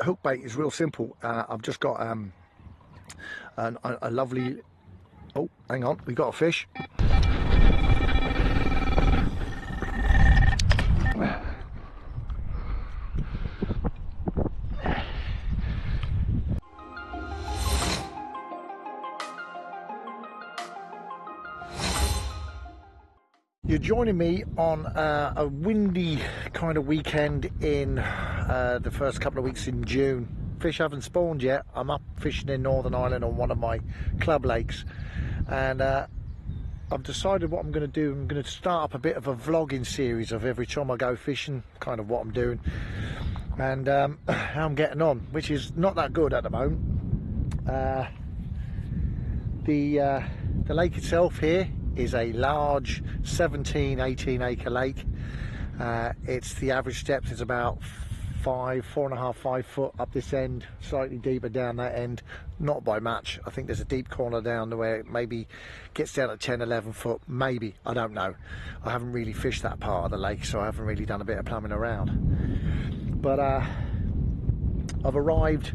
hook bait is real simple. I've just got a lovely... Oh, hang on, we got a fish. You're joining me on a windy kind of weekend in the first couple of weeks in June. Fish haven't spawned yet. I'm up fishing in Northern Ireland on one of my club lakes, and I've decided what I'm going to do. I'm going to start up a bit of a vlogging series of every time I go fishing, kind of what I'm doing and how I'm getting on, which is not that good at the moment. The lake itself here is a large 17-18 acre lake. It's the average depth is about 4.5 5 foot up this end, slightly deeper down that end, not by much. I think there's a deep corner down where it maybe gets down to 10-11 foot, maybe, I don't know. I haven't really fished that part of the lake, so I haven't really done a bit of plumbing around, but I've arrived,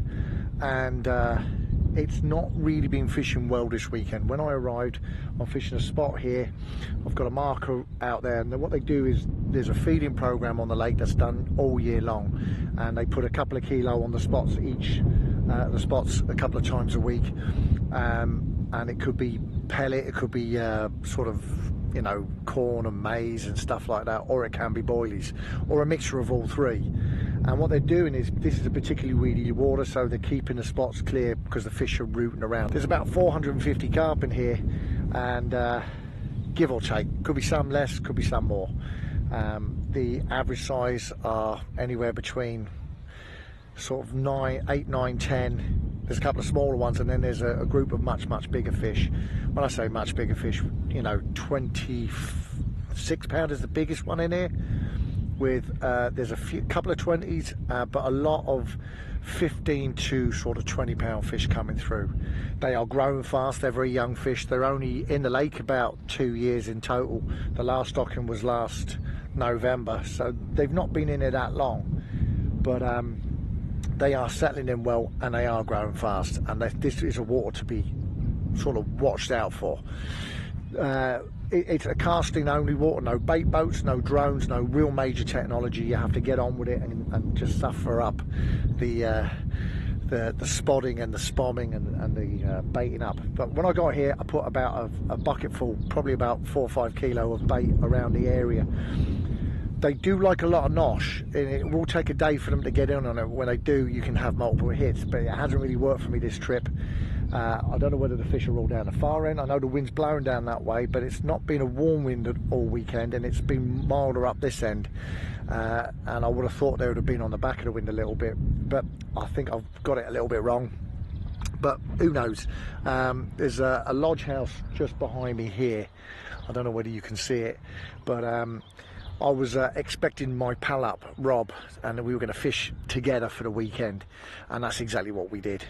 and it's not really been fishing well this weekend. When I arrived, I'm fishing a spot here. I've got a marker out there, and what they do is there's a feeding program on the lake that's done all year long, and they put a couple of kilo on the spots each, the spots a couple of times a week, and it could be pellet, it could be sort of, you know, corn and maize and stuff like that, or it can be boilies, or a mixture of all three. And what they're doing is, this is a particularly weedy water, so they're keeping the spots clear because the fish are rooting around. There's about 450 carp in here, and give or take, could be some less, could be some more. The average size are anywhere between sort of 8, 9, 10. There's a couple of smaller ones, and then there's a group of much bigger fish. When I say much bigger fish, you know, 26 pound is the biggest one in here, with there's a couple of 20s, but a lot of 15 to sort of 20 pound fish coming through. They are growing fast. They're very young fish. They're only in the lake about 2 years in total. The last stocking was last November, so they've not been in it that long, but they are settling in well, and they are growing fast, and this is a water to be sort of watched out for. It's a casting only water, no bait boats, no drones, no real major technology. You have to get on with it and just suffer up the spotting and the spomming and the baiting up. But when I got here, I put about a bucket full, probably about 4 or 5 kilo of bait around the area. They do like a lot of nosh, and it will take a day for them to get in on it. When they do, you can have multiple hits, but it hasn't really worked for me this trip. I don't know whether the fish are all down the far end. I know the wind's blowing down that way, but it's not been a warm wind all weekend, and it's been milder up this end, and I would have thought they would have been on the back of the wind a little bit, but I think I've got it a little bit wrong. But who knows. There's a lodge house just behind me here. I don't know whether you can see it, but I was expecting my pal up, Rob, and we were going to fish together for the weekend, and that's exactly what we did.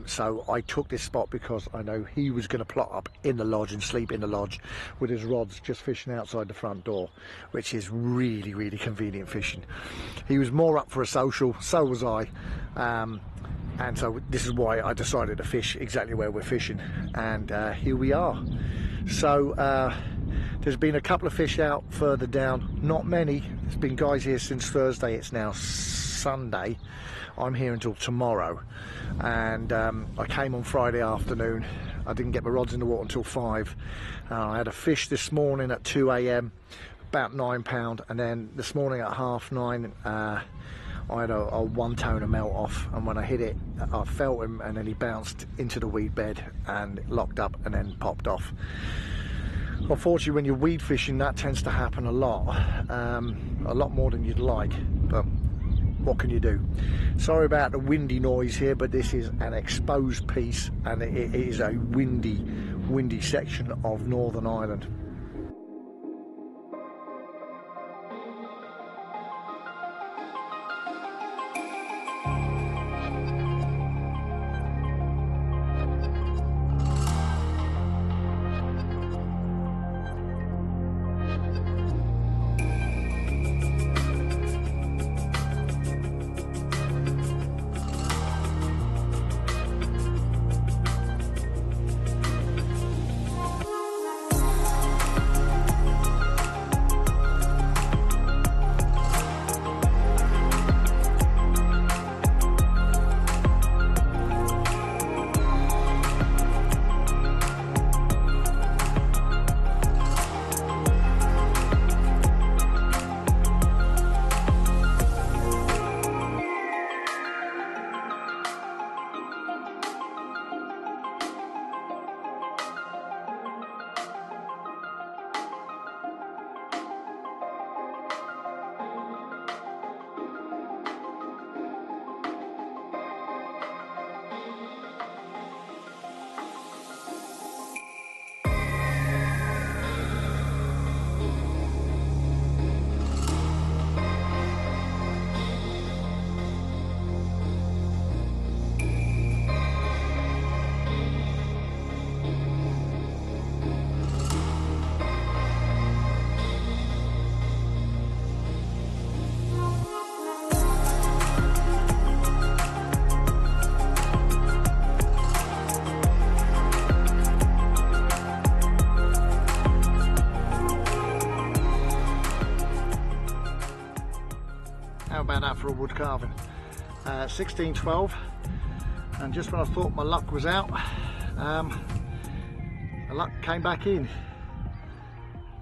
So I took this spot because I know he was going to plot up in the lodge and sleep in the lodge with his rods just fishing outside the front door, which is really convenient fishing. He was more up for a social, so was I, and so this is why I decided to fish exactly where we're fishing, and here we are. So there's been a couple of fish out further down, not many. There's been guys here since Thursday. It's now Sunday. I'm here until tomorrow, and I came on Friday afternoon. I didn't get my rods in the water until 5. I had a fish this morning at 2 AM, about 9 pound, and then this morning at 9:30 I had a 1 toner melt off, and when I hit it, I felt him, and then he bounced into the weed bed and locked up and then popped off. Unfortunately, when you're weed fishing, that tends to happen a lot more than you'd like, but what can you do? Sorry about the windy noise here, but this is an exposed piece, and it is a windy section of Northern Ireland. 16-12, and just when I thought my luck was out, my luck came back in.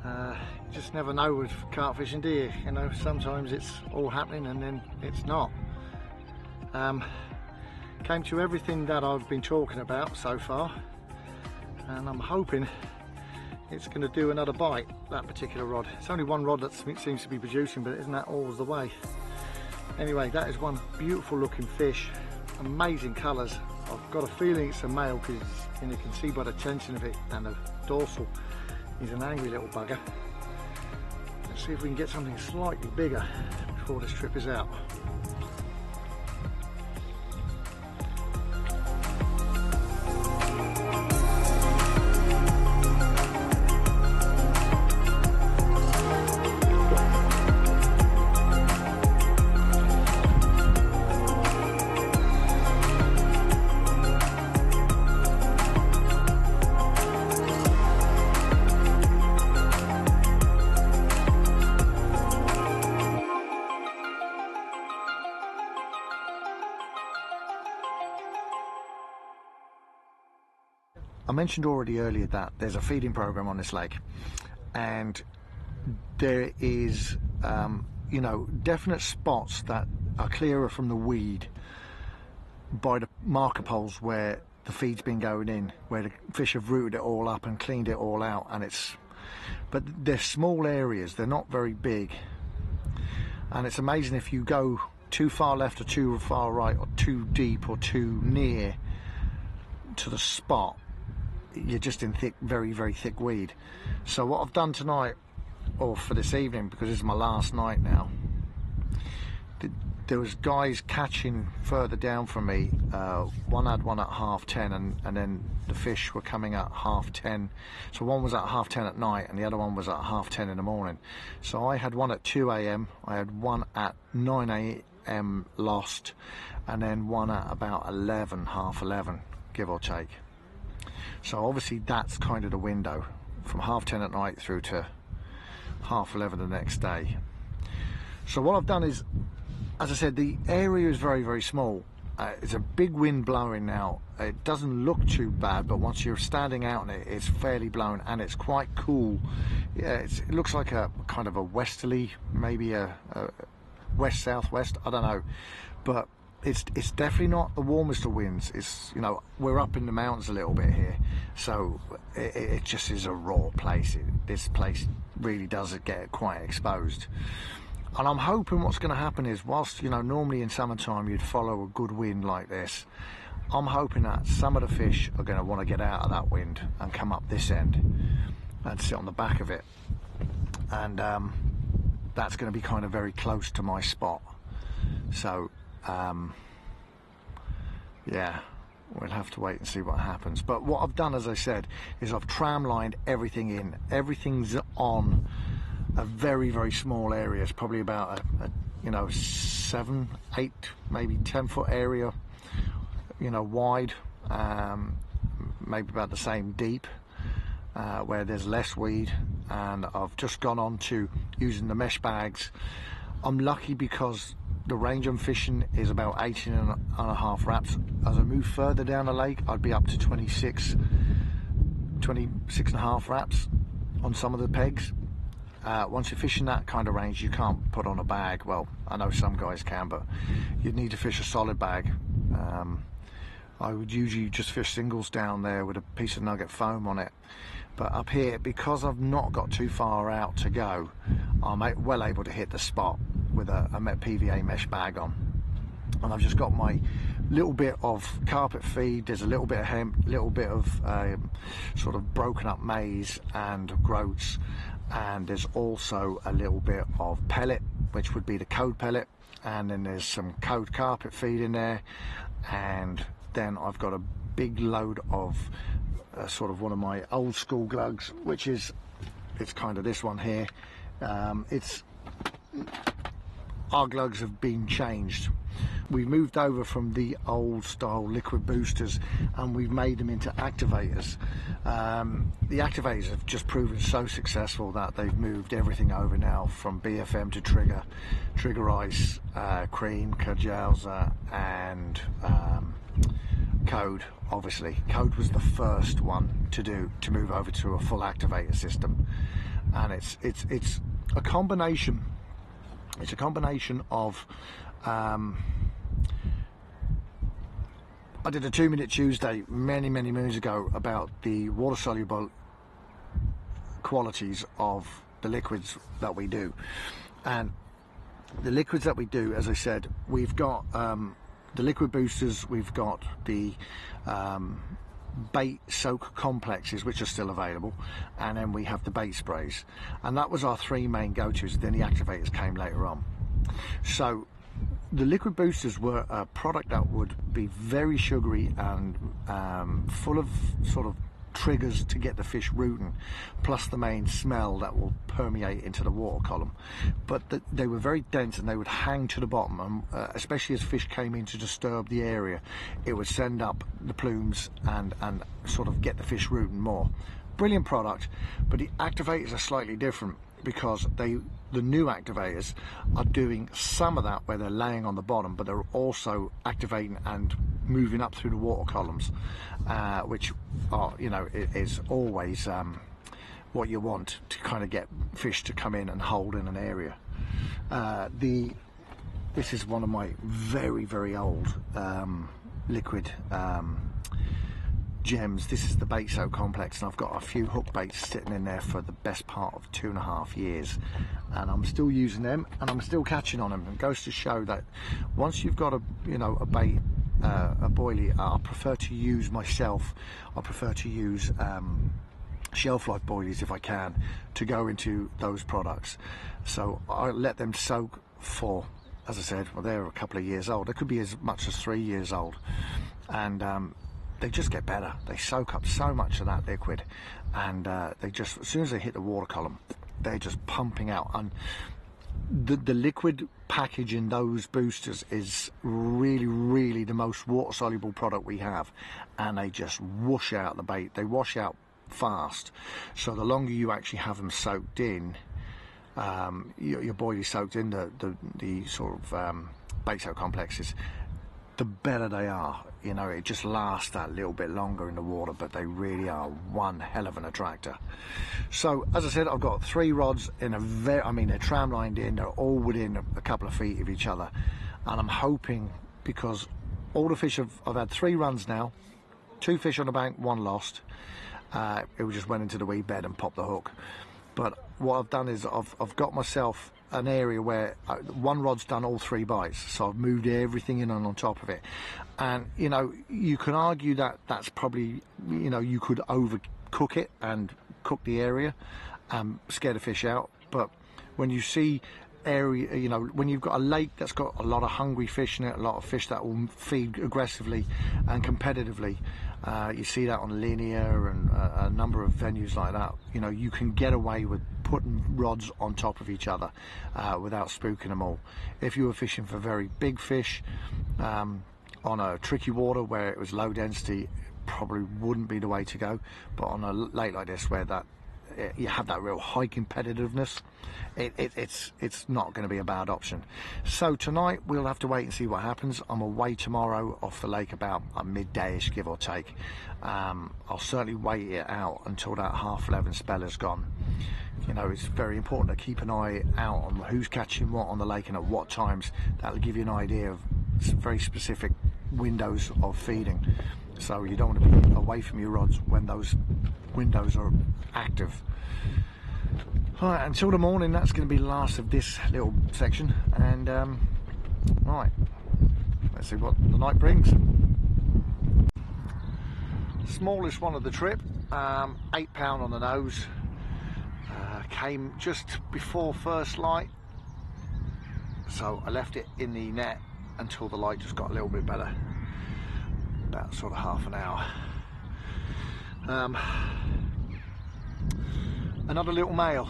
You just never know with carp fishing, do you? You know, sometimes it's all happening and then it's not. Came to everything that I've been talking about so far, and I'm hoping it's going to do another bite, that particular rod. It's only one rod that seems to be producing, but isn't that always the way? Anyway, that is one beautiful looking fish, amazing colours. I've got a feeling it's a male because you can see by the tension of it and the dorsal. He's an angry little bugger. Let's see if we can get something slightly bigger before this trip is out. I mentioned already earlier that there's a feeding program on this lake, and there is you know, definite spots that are clearer from the weed by the marker poles where the feed's been going in, where the fish have rooted it all up and cleaned it all out, and but they're small areas, they're not very big, and it's amazing if you go too far left or too far right or too deep or too near to the spot, you're just in thick, very thick weed. So what I've done tonight, or for this evening, because this is my last night now, there was guys catching further down from me. One had one at 10:30, and then the fish were coming at 10:30. So one was at 10:30 at night and the other one was at 10:30 in the morning. So I had one at 2 AM, I had one at 9 AM lost, and then one at about 11, half 11, give or take. So obviously that's kind of the window from 10:30 at night through to 11:30 the next day. So what I've done is, as I said, the area is very small. It's a big wind blowing now. It doesn't look too bad, but once you're standing out in it, it's fairly blown and it's quite cool. Yeah, it looks like a kind of a westerly, maybe a west-southwest, I don't know, but it's definitely not the warmest of winds. It's, you know, we're up in the mountains a little bit here, so it just is a raw place. This place really does get quite exposed. And I'm hoping what's going to happen is, whilst, you know, normally in summertime you'd follow a good wind like this, I'm hoping that some of the fish are going to want to get out of that wind and come up this end and sit on the back of it, and that's going to be kind of very close to my spot. So yeah, we'll have to wait and see what happens. But what I've done, as I said, is I've tram lined everything in. Everything's on a very small area. It's probably about a you know, 7, 8, maybe 10 foot area, you know, wide, maybe about the same deep, where there's less weed. And I've just gone on to using the mesh bags. I'm lucky because the range I'm fishing is about 18.5 wraps. As I move further down the lake, I'd be up to 26.5 wraps on some of the pegs. Once you're fishing that kind of range, you can't put on a bag. Well, I know some guys can, but you'd need to fish a solid bag. I would usually just fish singles down there with a piece of nugget foam on it. But up here, because I've not got too far out to go, I'm well able to hit the spot with a PVA mesh bag on. And I've just got my little bit of carpet feed, there's a little bit of hemp, little bit of sort of broken up maize and groats, and there's also a little bit of pellet, which would be the code pellet, and then there's some code carpet feed in there, and then I've got a big load of sort of one of my old school glugs, it's kind of this one here. It's our lugs have been changed. We've moved over from the old style liquid boosters and we've made them into activators. The activators have just proven so successful that they've moved everything over now, from BFM to trigger ice, cream, Gezza, and Code. Obviously Code was the first one to move over to a full activator system, and it's a combination. It's a combination of I did a 2-minute Tuesday many moons ago about the water soluble qualities of the liquids that we do, and the liquids that we do, as I said, we've got the liquid boosters, we've got the bait soak complexes, which are still available, and then we have the bait sprays, and that was our 3 main go-tos. Then the activators came later on. So the liquid boosters were a product that would be very sugary and full of sort of triggers to get the fish rooting, plus the main smell that will permeate into the water column. But they were very dense and they would hang to the bottom, and especially as fish came in to disturb the area, it would send up the plumes and sort of get the fish rooting more. Brilliant product, but the activators are slightly different, because the new activators are doing some of that where they're laying on the bottom, but they're also activating and moving up through the water columns, which are, you know, is always what you want to kind of get fish to come in and hold in an area. This is one of my very old liquid gems. This is the bait soak complex, and I've got a few hook baits sitting in there for the best part of 2.5 years, and I'm still using them and I'm still catching on them. It goes to show that once you've got a bait, a boilie, I prefer to use shelf life boilies if I can, to go into those products. So I let them soak for, as I said, well, they're a couple of years old. They could be as much as 3 years old, and they just get better. They soak up so much of that liquid, and they just, as soon as they hit the water column, they're just pumping out. And the liquid package in those boosters is really the most water soluble product we have, and they just whoosh out the bait. They wash out fast, so the longer you actually have them soaked in, your boilie soaked in the sort of bait soak complexes, the better they are. You know, it just lasts that little bit longer in the water, but they really are one hell of an attractor. So as I said, I've got 3 rods in a they're tram lined in, they're all within a couple of feet of each other, and I'm hoping, because all the fish I've had 3 runs now, 2 fish on the bank, 1 lost. It just went into the wee bed and popped the hook. But what I've done is I've got myself an area where 1 rod's done all 3 bites, so I've moved everything in and on top of it. And you know, you can argue that that's probably, you know, you could overcook it and cook the area, scare the fish out. But when you see area, you know, when you've got a lake that's got a lot of hungry fish in it, a lot of fish that will feed aggressively and competitively, you see that on Linear and a number of venues like that. You know, you can get away with putting rods on top of each other without spooking them all. If you were fishing for very big fish on a tricky water where it was low density, probably wouldn't be the way to go. But on a lake like this, where you have that real high competitiveness, it's not going to be a bad option. So tonight we'll have to wait and see what happens. I'm away tomorrow off the lake about midday-ish, give or take. I'll certainly wait it out until that 11:30 spell is gone. You know, it's very important to keep an eye out on who's catching what on the lake and at what times. That'll give you an idea of some very specific windows of feeding. So you don't want to be away from your rods when those windows are active. Alright, until the morning, that's going to be the last of this little section. And right, let's see what the night brings. Smallest one of the trip, 8 pound on the nose. Came just before first light, so I left it in the net until the light just got a little bit better, about sort of half an hour. Another little male.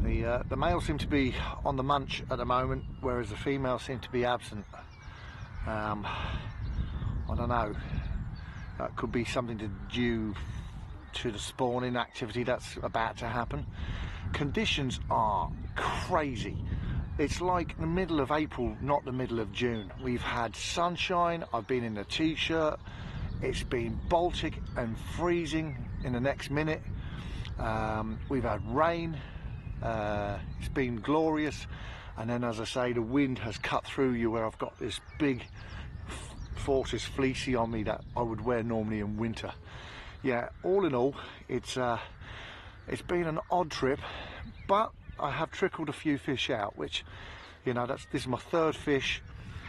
The males seem to be on the munch at the moment, whereas the females seem to be absent. I don't know, that could be something due to the spawning activity that's about to happen. Conditions are crazy. It's like the middle of April, not the middle of June. We've had sunshine, I've been in a t-shirt, it's been Baltic and freezing in the next minute. We've had rain, it's been glorious, and then, as I say, the wind has cut through you, where I've got this big Fortis fleecy on me that I would wear normally in winter. Yeah, all in all, it's been an odd trip, but I have trickled a few fish out, which, you know, this is my third fish.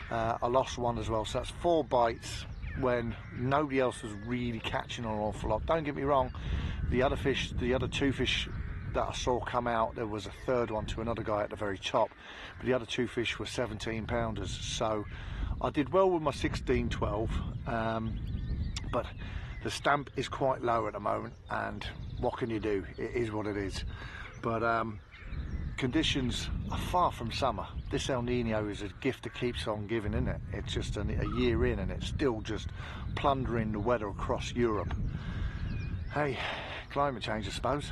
I lost one as well, so that's 4 bites when nobody else was really catching an awful lot. Don't get me wrong, the other 2 fish that I saw come out, there was a third one to another guy at the very top, but the other 2 fish were 17-pounders, so I did well with my 16-12, but the stamp is quite low at the moment, and what can you do? It is what it is. But conditions are far from summer. This El Nino is a gift that keeps on giving, isn't it? It's just a year in, and it's still just plundering the weather across Europe. Hey, climate change, I suppose.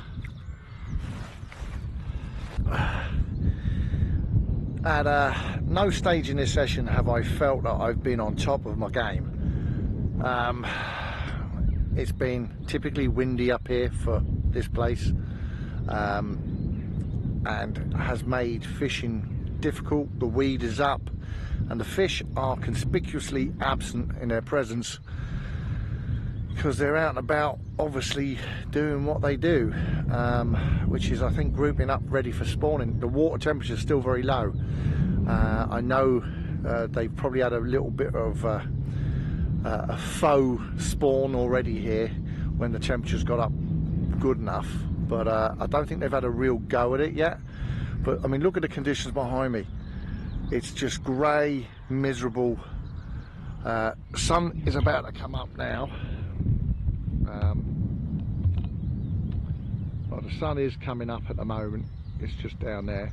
At no stage in this session have I felt that I've been on top of my game. It's been typically windy up here for this place, and has made fishing difficult. The weed is up and the fish are conspicuously absent in their presence, because they're out and about, obviously doing what they do, which is, I think, grouping up ready for spawning. The water temperature is still very low. I know they've probably had a little bit of a faux spawn already here when the temperature's got up good enough, but I don't think they've had a real go at it yet. But I mean, look at the conditions behind me. It's just grey, miserable. Sun is about to come up now. Well, the sun is coming up at the moment, it's just down there,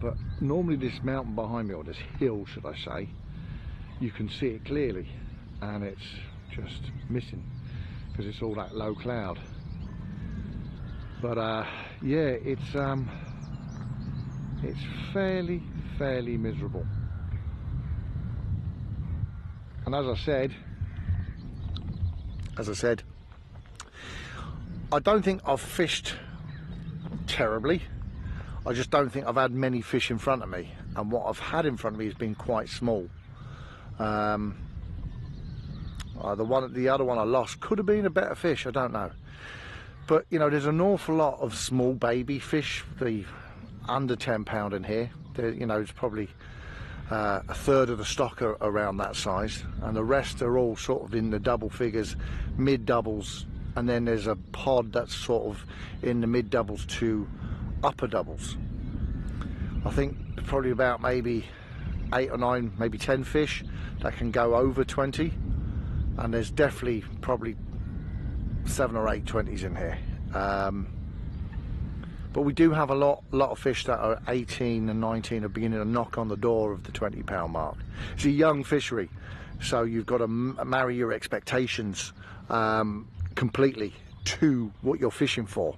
but normally this mountain behind me, or this hill should I say, you can see it clearly, and it's just missing because it's all that low cloud. But yeah, it's fairly miserable. And as I said, I don't think I've fished terribly. I just don't think I've had many fish in front of me, and what I've had in front of me has been quite small. The other one I lost could have been a better fish, I don't know. But you know, there's an awful lot of small baby fish, the under 10 pound in here. You know, it's probably a third of the stock are around that size, and the rest are all sort of in the double figures, mid doubles, and then there's a pod that's sort of in the mid doubles to upper doubles. I think probably about maybe 8 or 9, maybe 10 fish that can go over 20, and there's definitely probably 7 or 8 20s in here. But we do have a lot of fish that are 18 and 19 are beginning to knock on the door of the 20 pound mark. It's a young fishery, so you've got to marry your expectations completely to what you're fishing for,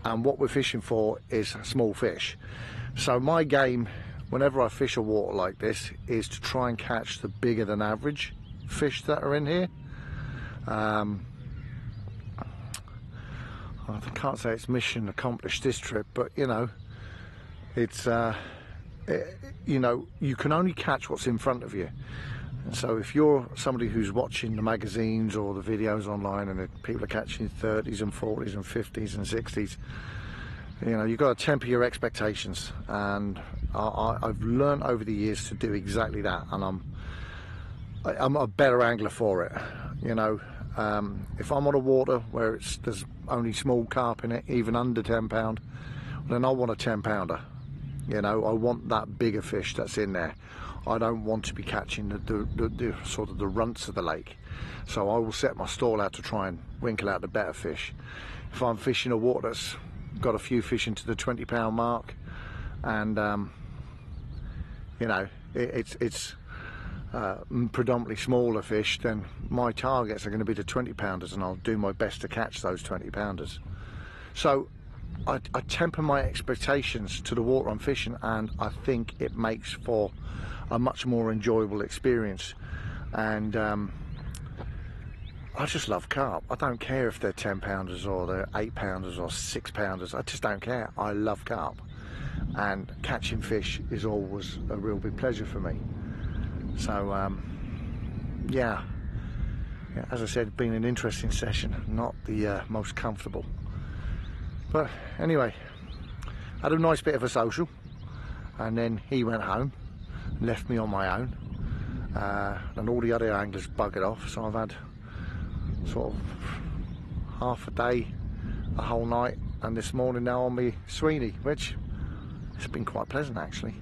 and what we're fishing for is small fish. So my game, whenever I fish a water like this, is to try and catch the bigger than average fish that are in here. I can't say it's mission accomplished this trip, but you know, it's you know, you can only catch what's in front of you. And so if you're somebody who's watching the magazines or the videos online, and people are catching 30s and 40s and 50s and 60s, you know, you've got to temper your expectations. And I've learned over the years to do exactly that, and I'm a better angler for it. You know, if I'm on a water where there's only small carp in it, even under 10 pound, then I want a 10 pounder. You know, I want that bigger fish that's in there. I don't want to be catching the sort of the runts of the lake. So I will set my stall out to try and winkle out the better fish. If I'm fishing a water that's got a few fish into the 20 pound mark, and you know, it's predominantly smaller fish, then my targets are going to be the 20-pounders, and I'll do my best to catch those 20-pounders. So I temper my expectations to the water I'm fishing, and I think it makes for a much more enjoyable experience. And I just love carp. I don't care if they're 10-pounders or they're 8-pounders or 6-pounders. I just don't care. I love carp, and catching fish is always a real big pleasure for me. So yeah, as I said, been an interesting session, not the most comfortable, but anyway, had a nice bit of a social, and then he went home, left me on my own, and all the other anglers buggered off. So I've had sort of half a day, a whole night, and this morning now on my Sweeney, which it's been quite pleasant actually.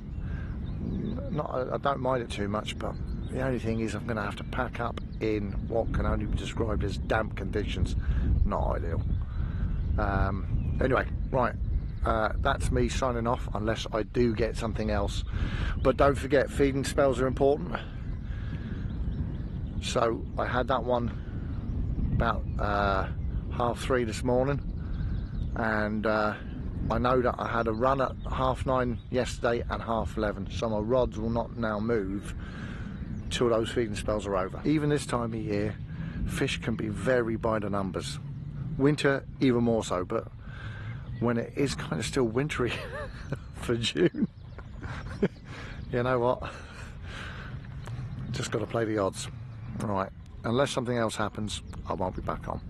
I don't mind it too much, but the only thing is I'm going to have to pack up in what can only be described as damp conditions. Not ideal. Anyway, right, that's me signing off, unless I do get something else. But don't forget, feeding spells are important. So I had that one about 3:30 this morning, and I know that I had a run at 9:30 yesterday and 11:30, so my rods will not now move till those feeding spells are over. Even this time of year, fish can be very by the numbers. Winter even more so, but when it is kind of still wintry for June, you know what, just got to play the odds. Right, unless something else happens, I won't be back on.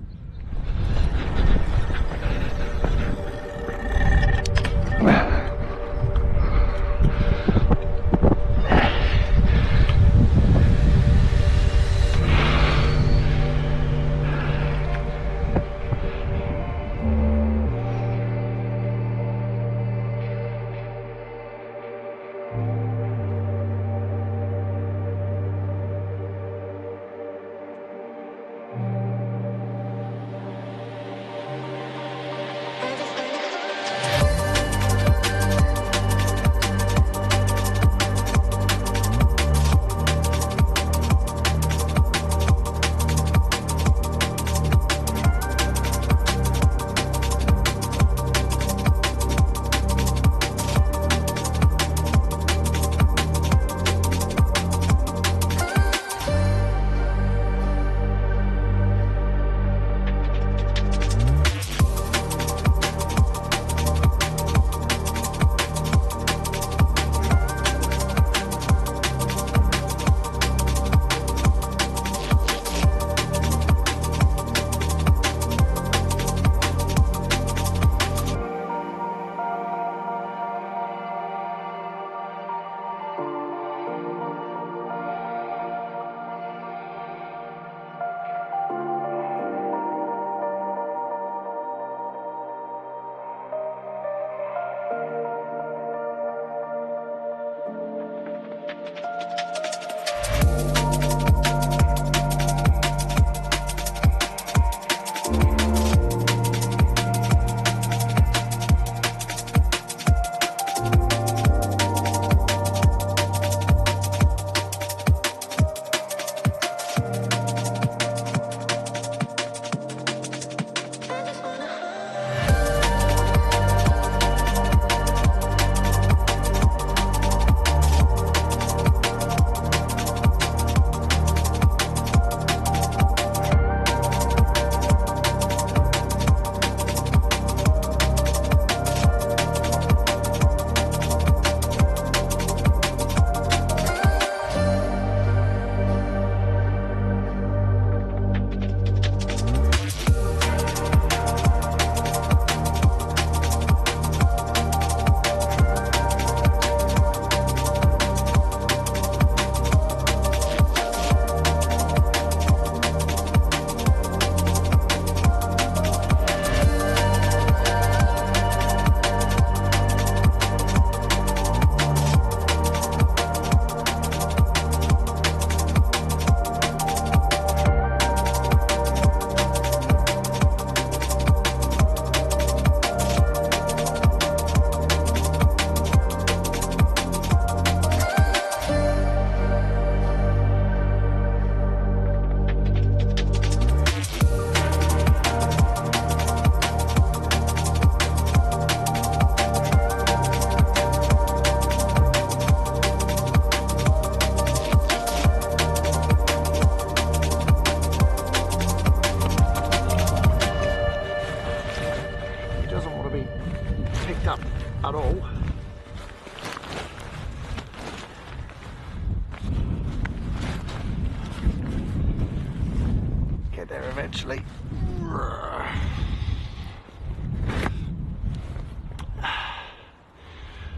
eventually.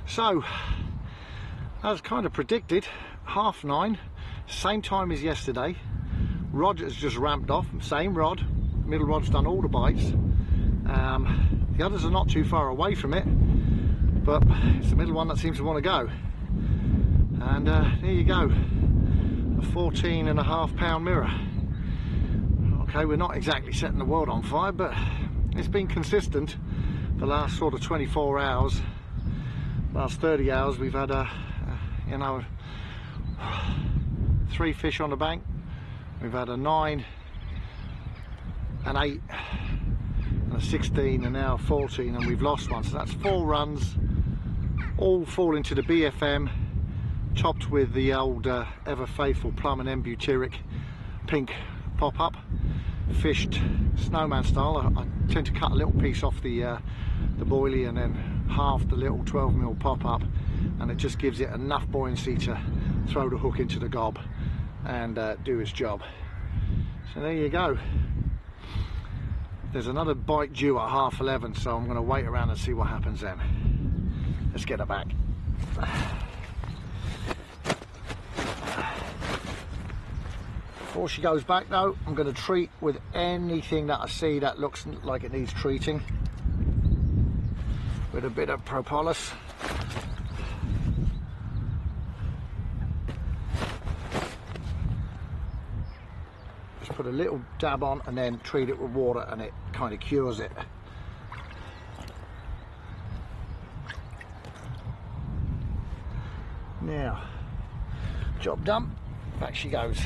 So, as kind of predicted, 9:30, same time as yesterday. Rod has just ramped off, same rod, middle rod's done all the bites. The others are not too far away from it, but it's the middle one that seems to want to go. And there you go, a 14.5 pound mirror. Okay, we're not exactly setting the world on fire, but it's been consistent the last sort of 24 hours. Last 30 hours we've had you know, 3 fish on the bank. We've had a 9, an 8, and a 16, and now a 14, and we've lost one. So that's 4 runs, all fall into the BFM, topped with the old ever faithful plum and embutyric pink pop-up, fished snowman style. I tend to cut a little piece off the boilie and then half the little 12mm pop-up, and it just gives it enough buoyancy to throw the hook into the gob and do its job. So there you go. There's another bite due at 11:30, so I'm going to wait around and see what happens then. Let's get her back. Before she goes back though, I'm going to treat with anything that I see that looks like it needs treating with a bit of propolis. Just put a little dab on and then treat it with water, and it kind of cures it. Now, job done, back she goes.